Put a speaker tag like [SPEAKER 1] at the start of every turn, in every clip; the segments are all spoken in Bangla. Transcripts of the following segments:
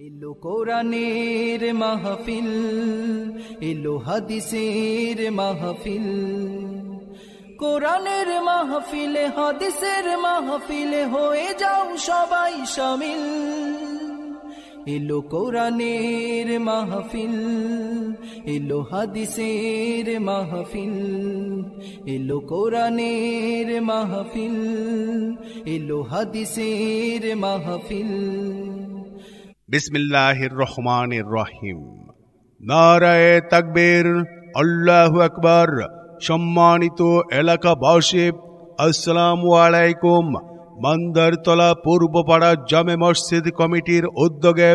[SPEAKER 1] এলো কোরআনের মাহফিল, এলো হাদিসের মাহফিল। কোরআনের মাহফিলে হাদিসের মাহফিলে হয়ে যাও সবাই শামিল। এলো কোরআনের মাহফিল, এলো হাদিসের মাহফিল। এলো কোরআনের মাহফিল, এলো হাদিসের মাহফিল।
[SPEAKER 2] বিসমিল্লাহির রহমানির রহিম। নারায়ে তাকবীর, আল্লাহু আকবার। সম্মানিত এলাকাবাসী, আসসালামু আলাইকুম। মান্দারতলা পূর্বপাড়া জামে মসজিদ কমিটির উদ্যোগে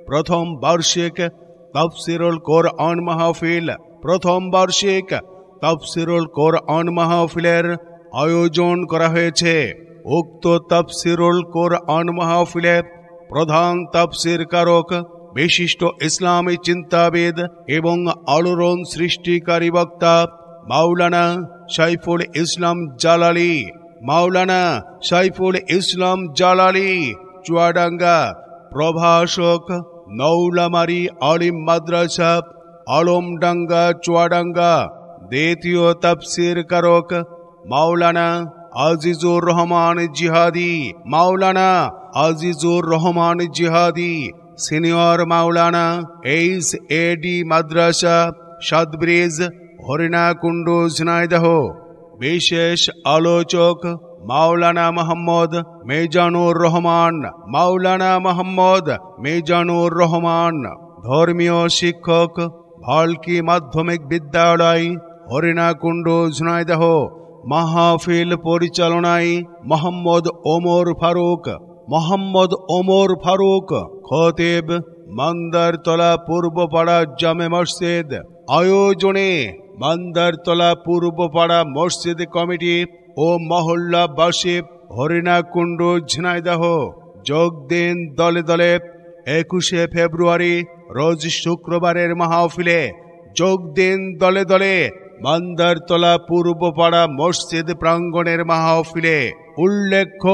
[SPEAKER 2] প্রথম বার্ষিক তাফসিরুল কোরআন মাহফিল, প্রথম বার্ষিক তাফসিরুল কোরআন মাহফিলের আয়োজন করা হয়েছে। উক্ত তাফসিরুল কোরআন মাহফিলে প্রধান তাফসির কারক, বিশিষ্ট ইসলামী চিন্তাবিদ এবং আলোড়ন সৃষ্টিকারী বক্তা মাওলানা সাইফুল ইসলাম জালালী, মাওলানা সাইফুল ইসলাম জালালী চুয়াডাঙ্গা। প্রভাষক নৌলামারি আলিম মাদ্রাসা, আলমডাঙ্গা চুয়াডাঙ্গা। দ্বিতীয় তাফসির কারক মাওলানা আজিজুর রহমান জিহাদি, মাওলানা আজিজুর রহমান জিহাদি। সিনিয়র মাওলানা এইচ.এ.ডি মাদ্রাসা, সাতব্রিজ, হরিণাকুণ্ড, ঝিনাইদহ। বিশেষ আলোচক মাওলানা মোহাম্মদ মিজানুর রহমান, মাওলানা মোহাম্মদ মিজানুর রহমান। ধর্মীয় শিক্ষক, ভালকি মাধ্যমিক বিদ্যালয়, হরিণাকুণ্ড, ঝিনাইদহ। মাহফিল পরিচালনায় মোহাম্মদ ওমর ফারুক, মোহাম্মদ ওমর ফারুক। খতিব মান্দারতলা পূর্বপাড়া জামে মসজিদ। আয়োজনে মান্দারতলা পূর্বপাড়া মসজিদ কমিটি ও মহল্লাবাসী, হরিণাকুণ্ড, ঝিনাইদহ। যোগ দিন দলে দলে 21শে ফেব্রুয়ারি রোজ শুক্রবারের মাহফিলে। যোগ দিন দলে দলে মান্দারতলা পূর্বপাড়া মসজিদ প্রাঙ্গণের মাহফিলে। উল্লেখ্য,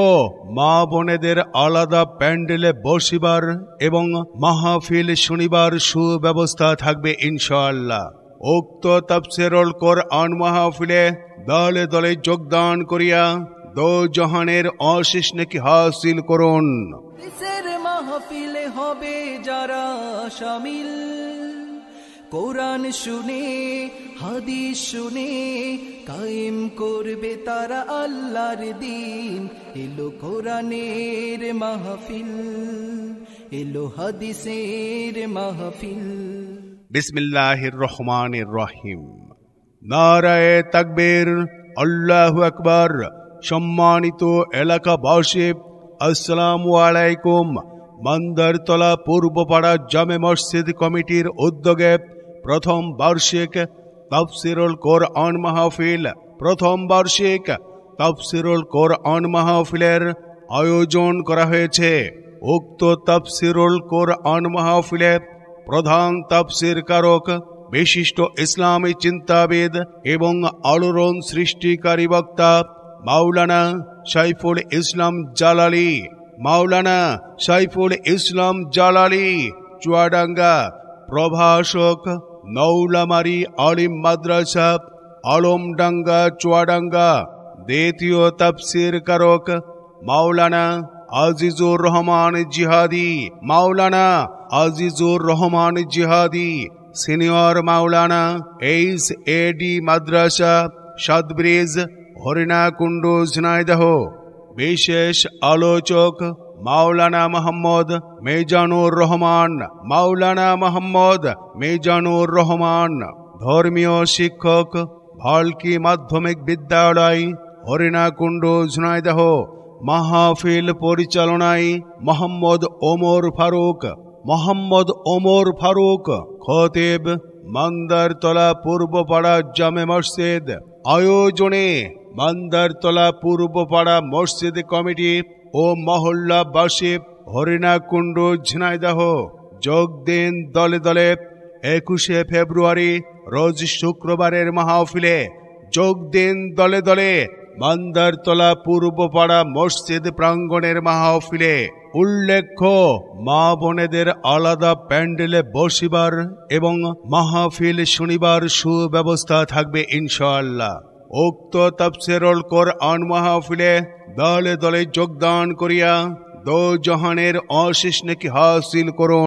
[SPEAKER 2] মা বোনেদের আলাদা প্যান্ডেলে বসিবার এবং মাহফিল শুনিবার সুব্যবস্থা থাকবে ইনশাআল্লাহ। উক্ত তাফসিরুল কোরআন মাহফিলে দলে দলে যোগদান করিয়া দো জাহানের অশেষ নেকি হাসিল করুন।
[SPEAKER 1] হাদিসের মাহফিলে হবে যারা শামিল, কোরআন শুনে হাদিস শুনে কায়েম করবে তারা আল্লাহর দ্বীন। এলো কোরআনের মাহফিল, এলো হাদিসের মাহফিল।
[SPEAKER 2] বিসমিল্লাহির রহমানির রহিম। নারায়ে তাকবীর, আল্লাহু আকবার। সম্মানিত এলাকাবাসী, আসসালামু আলাইকুম। মান্দারতলা পূর্বপাড়া জামে মসজিদ কমিটির উদ্যোগে প্রথম বার্ষিক তাফসিরুল কোরআন মাহফিল, প্রথম বার্ষিক তাফসিরুল কোরআন মাহফিলের আয়োজন করা হয়েছে। উক্ত তাফসিরুল কোরআন মাহফিলে প্রধান তাফসির কারক, বিশিষ্ট ইসলামী চিন্তাবিদ এবং আলোড়ন সৃষ্টিকারী বক্তা মাওলানা সাইফুল ইসলাম জালালী, মাওলানা সাইফুল ইসলাম জালালী চুয়াডাঙ্গা। প্রভাষক নৌলামারি আলিম মাদ্রাসা, আলমডাঙ্গা চুয়াডাঙ্গা। দ্বিতীয় তাফসির কারক মাওলানা আজিজুর রহমান জিহাদি, মাওলানা আজিজুর রহমান জিহাদি। সিনিয়র মাওলানা এইচ.এ.ডি মাদ্রাসা, সাতব্রিজ, হরিণাকুণ্ড, ঝিনাইদহ। বিশেষ আলোচক মাওলানা মোহাম্মদ মিজানুর রহমান, মাওলানা মোহাম্মদ মিজানুর রহমান। ধর্মীয় শিক্ষক, ভালকি মাধ্যমিক বিদ্যালয়, হরিণাকুণ্ড, ঝিনাইদহ। মাহফিল পরিচালনায় মোহাম্মদ ওমর ফারুক, মোহাম্মদ ওমর ফারুক। খতিব মান্দারতলা পূর্বপাড়া জামে মসজিদ। আয়োজনে মান্দারতলা পূর্বপাড়া মসজিদ কমিটি ও মহল্লাবাসী, হরিণাকুণ্ড, ঝিনাইদহ। যোগ দিন দলে দলে 21শে ফেব্রুয়ারি রোজ শুক্রবারের মাহফিলে। যোগ দিন দলে দলে মান্দারতলা পূর্বপাড়া মসজিদ প্রাঙ্গণের মাহফিলে। উল্লেখ্য মা বোনেদের আলাদা প্যান্ডেলে বসিবার এবং মাহফিল শুনিবার সুব্যবস্থা থাকবে ইনশাআল্লাহ। উক্ত তাফসীরুল কোরআন মাহফিলে দলে দলে যোগদান করিয়া দো জাহানের অশেষ নেকি হাসিল করুন।